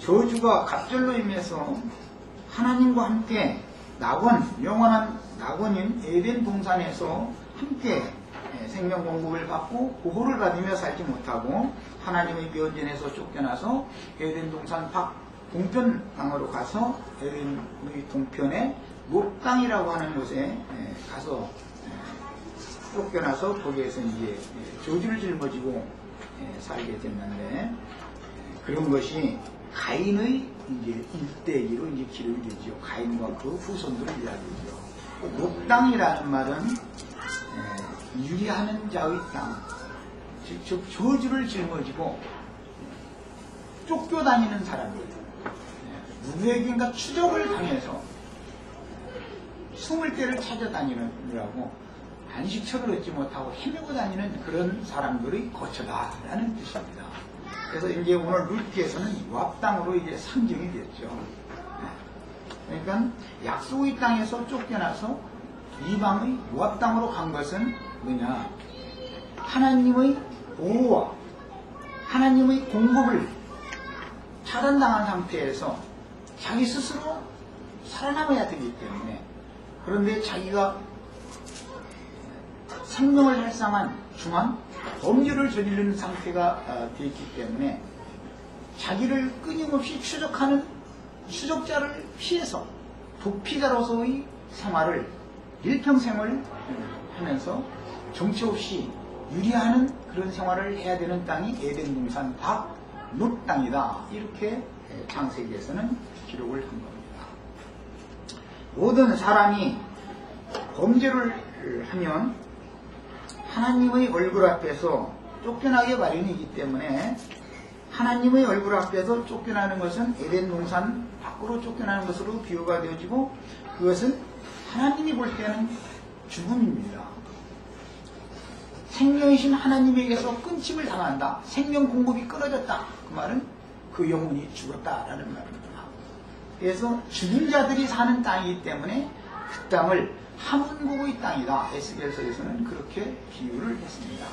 저주가 갑절로 임해서 하나님과 함께 영원한 낙원인 에덴 동산에서 함께 생명 공급을 받고 보호를 받으며 살지 못하고 하나님의 면전에서 쫓겨나서 에덴 동산 밖 동편 방으로 가서 에덴의 동편에 롯 땅이라고 하는 곳에 가서 쫓겨나서 거기에서 이제 저주를 짊어지고 살게 됐는데, 그런 것이 가인의 이제 일대기로 이제 기록이 되죠. 가인과 그 후손들을 이야기하죠. 롯 땅이라는 말은 유리하는 자의 땅, 즉 저주를 짊어지고 쫓겨다니는 사람들, 누구에게인가 추적을 당해서 숨을 데를 찾아다니느라고 안식처를 얻지 못하고 헤매고 다니는 그런 사람들의 거처다라는 뜻입니다. 그래서 이제 오늘 룻기에서는 요압 땅으로 이제 상징이 됐죠. 그러니까 약속의 땅에서 쫓겨나서 이방의 요압 땅으로 간 것은 뭐냐? 하나님의 보호와 하나님의 공급을 차단당한 상태에서 자기 스스로 살아남아야 되기 때문에, 그런데 자기가 생명을 살상한 중한 범죄를 저지르는 상태가 되었기 때문에 자기를 끊임없이 추적하는 추적자를 피해서 도피자로서의 생활을 일평생을 하면서 정처 없이 유리하는 그런 생활을 해야 되는 땅이 에덴 동산 밖 롯 땅이다, 이렇게 창세기에서는 기록을 한 겁니다. 모든 사람이 범죄를 하면 하나님의 얼굴 앞에서 쫓겨나게 마련이기 때문에, 하나님의 얼굴 앞에서 쫓겨나는 것은 에덴 동산 밖으로 쫓겨나는 것으로 비유가 되어지고, 그것은 하나님이 볼 때는 죽음입니다. 생명이신 하나님에게서 끊임을 당한다, 생명 공급이 끊어졌다, 그 말은 그 영혼이 죽었다라는 말입니다. 그래서 죽은 자들이 사는 땅이기 때문에 그 땅을 하문국의 땅이다, 에스겔서에서는 그렇게 비유를 했습니다.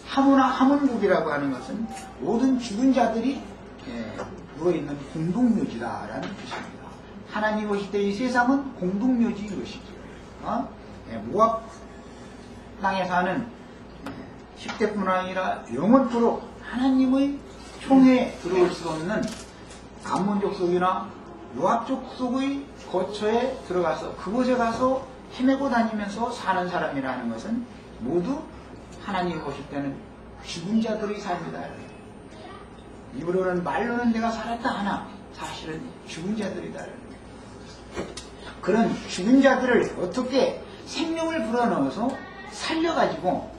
하문국이라고 하는 것은 모든 죽은 자들이 누워있는 공동묘지다라는 뜻입니다. 하나님 오실 때 이 세상은 공동묘지인 것이죠. 모압 땅에 사는 10대뿐 아니라 영원토록 하나님의 총에 들어올 수 없는 암몬 족속이나 요압 족속의 거처에 들어가서 그곳에 가서 헤매고 다니면서 사는 사람이라는 것은 모두 하나님 보실 때는 죽은 자들의 삶이다. 입으로는 말로는 내가 살았다 하나 사실은 죽은 자들이다. 그런 죽은 자들을 어떻게 생명을 불어넣어서 살려가지고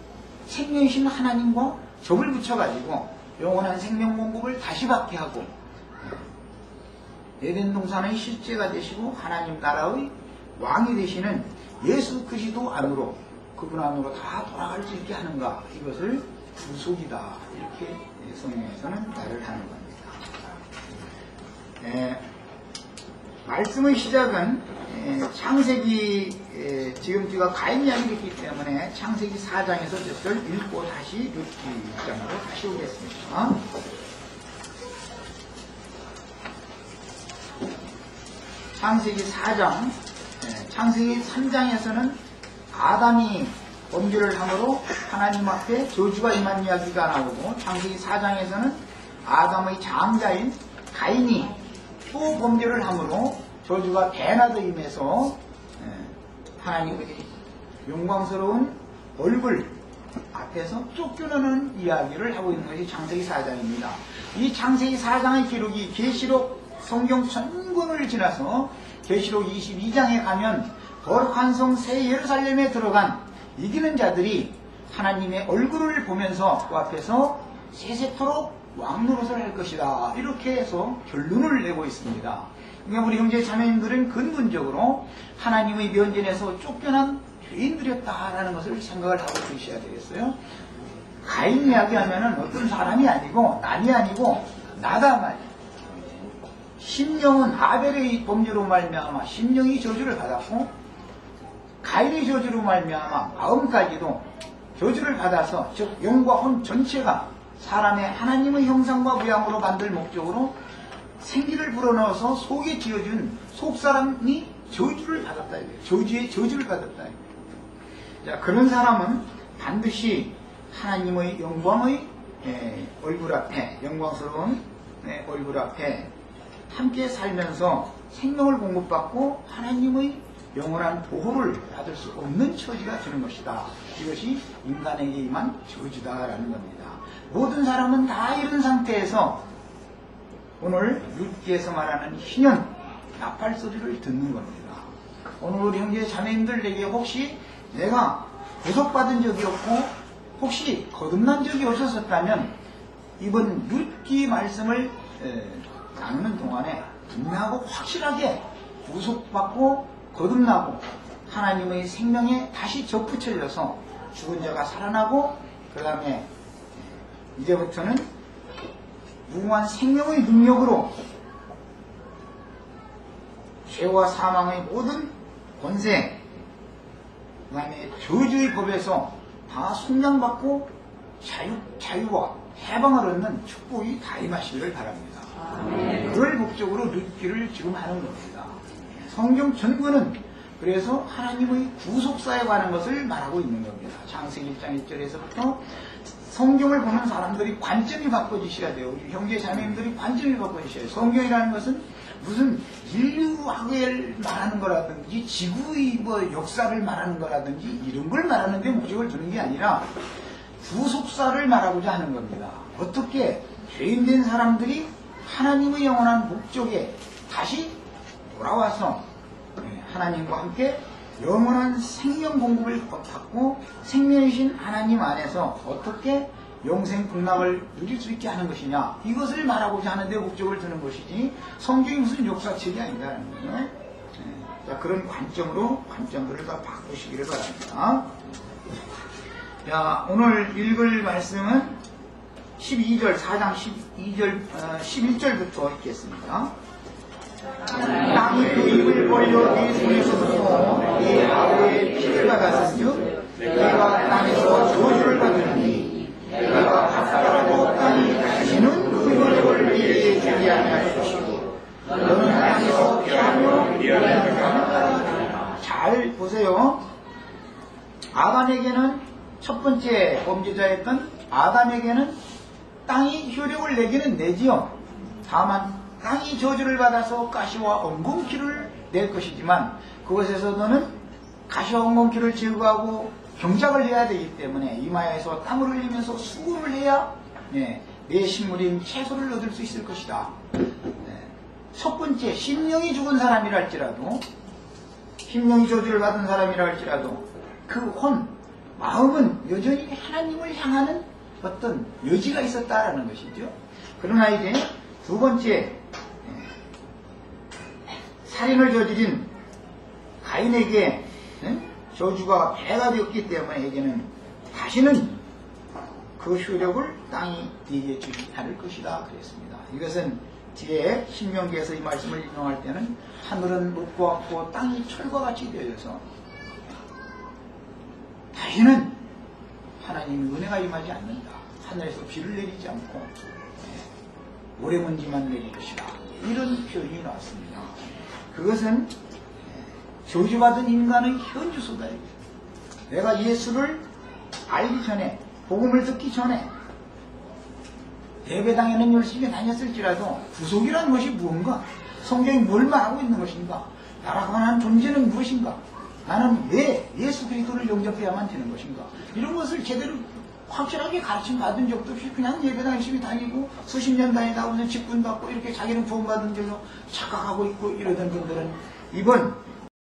생명이신 하나님과 접을 붙여가지고 영원한 생명 공급을 다시 받게 하고 에덴 동산의 실제가 되시고 하나님 나라의 왕이 되시는 예수 그리스도 안으로, 그분 안으로 다 돌아갈 수 있게 하는가, 이것을 구속이다, 이렇게 성경에서는 말을 하는 겁니다. 말씀의 시작은 창세기, 지금 제가 가인 이야기를 했기 때문에 창세기 4장에서 몇 절 읽고 다시 6장으로 다시 오겠습니다. 창세기 4장, 창세기 3장에서는 아담이 범죄를 함으로 하나님 앞에 저주가 임한 이야기가 나오고, 창세기 4장에서는 아담의 장자인 가인이 또 범죄를 함으로 저주가 대낮에 임해서 하나님의 영광스러운 얼굴 앞에서 쫓겨나는 이야기를 하고 있는 것이 창세기 4장입니다. 이 창세기 4장의 기록이 계시록 성경 전권을 지나서 계시록 22장에 가면 거룩한 성 새 예루살렘에 들어간 이기는 자들이 하나님의 얼굴을 보면서 그 앞에서 세세토록 왕노릇을 할 것이다, 이렇게 해서 결론을 내고 있습니다. 그러니까 우리 형제 자매님들은 근본적으로 하나님의 면전에서 쫓겨난 죄인들이었다라는 것을 생각을 하고 계셔야 되겠어요. 가인 이야기하면은 어떤 사람이 아니고 남이 아니고 나다 말이에요. 심령은 아벨의 범죄로 말미암아 심령이 저주를 받았고, 가인의 저주로 말미암아 마음까지도 저주를 받아서, 즉 영과 혼 전체가 사람의 하나님의 형상과 모양으로 만들 목적으로 생기를 불어넣어서 속에 지어준 속사람이 저주를 받았다. 저주의 저주를 받았다. 자, 그런 사람은 반드시 하나님의 영광의 얼굴 앞에, 영광스러운 얼굴 앞에 함께 살면서 생명을 공급받고 하나님의 영원한 보호를 받을 수 없는 처지가 되는 것이다. 이것이 인간에게 임한 저주다라는 겁니다. 모든 사람은 다 이런 상태에서 오늘 룻기에서 말하는 희년, 나팔 소리를 듣는 겁니다. 오늘 우리 형제 자매님들에게 혹시 내가 구속받은 적이 없고 혹시 거듭난 적이 없었다면 이번 룻기 말씀을 나누는 동안에 분명하고 확실하게 구속받고 거듭나고 하나님의 생명에 다시 접붙여져서 죽은 자가 살아나고 그 다음에 이제부터는 무궁한 생명의 능력으로 죄와 사망의 모든 권세 그 다음에 저주의 법에서 다 속량받고 자유와 해방을 얻는 축복이 다 임하시기를 바랍니다. 그럴 목적으로 룻기를 지금 하는 겁니다. 성경 전부는 그래서 하나님의 구속사에 관한 것을 말하고 있는 겁니다. 창세기 1장 1절에서부터 성경을 보는 사람들이 관점이 바꿔지셔야 돼요. 우리 형제 자매님들이 관점이 바꿔지셔야 돼요. 성경이라는 것은 무슨 인류학을 말하는 거라든지 지구의 역사를 말하는 거라든지 이런 걸 말하는 데 목적을 두는 게 아니라 구속사를 말하고자 하는 겁니다. 어떻게 죄인된 사람들이 하나님의 영원한 목적에 다시 돌아와서 하나님과 함께 영원한 생명 공급을 받고 생명이신 하나님 안에서 어떻게 영생 복락을 누릴 수 있게 하는 것이냐, 이것을 말하고자 하는데 목적을 두는 것이지 성경이 무슨 역사책이 아니라는 거예요. 자, 그런 관점들을 다 바꾸시기를 바랍니다. 자, 오늘 읽을 말씀은 12절, 4장 11절부터 읽겠습니다. 땅이 그 입을 벌려 네 손에서 듣고 네 아버의 피를 받았은즉 내가 땅에서 저주를 받으니 내가 바다라도 땅이 다시는 그 혈육을 네게 주지 아니할 것이고 너는 땅에서 피하며 잘 보세요. 아담에게는 첫 번째 범죄자였던 아담에게는 땅이 효력을 내기는 내지요. 다만 땅이 저주를 받아서 가시와 엉겅퀴를 낼 것이지만 그것에서 너는 가시와 엉겅퀴를 제거하고 경작을 해야 되기 때문에 이마에서 땀을 흘리면서 수고를 해야 내 식물인 채소를 얻을 수 있을 것이다. 첫 번째, 심령이 죽은 사람이라 할지라도, 심령이 저주를 받은 사람이라 할지라도 그 마음은 여전히 하나님을 향하는 어떤 여지가 있었다라는 것이죠. 그러나 이제 두 번째, 살인을 저지른 가인에게 저주가 배가 되었기 때문에 에게는 다시는 그 효력을 땅이 네게 주지 않을 것이다 그랬습니다. 이것은 뒤에 신명기에서 이 말씀을 인용할 때는 하늘은 높고 같고 땅이 철과 같이 되어져서 다시는 하나님의 은혜가 임하지 않는다. 하늘에서 비를 내리지 않고 모래먼지만 내릴 것이다. 이런 표현이 나왔습니다. 그것은 저주받은 인간의 현주소다. 내가 예수를 알기 전에, 복음을 듣기 전에 예배당에는 열심히 다녔을지라도 구속이라는 것이 무언가, 성경이 뭘 말하고 있는 것인가, 나라고 하는 존재는 무엇인가, 나는 왜 예수 그리스도를 영접해야만 되는 것인가, 이런 것을 제대로 확실하게 가르침 받은 적도 없이 그냥 예배당 열심히 다니고 수십 년 다니다 무슨 직분 받고 이렇게 자기는 구원받은 줄로 착각하고 있고 이러던 분들은 이번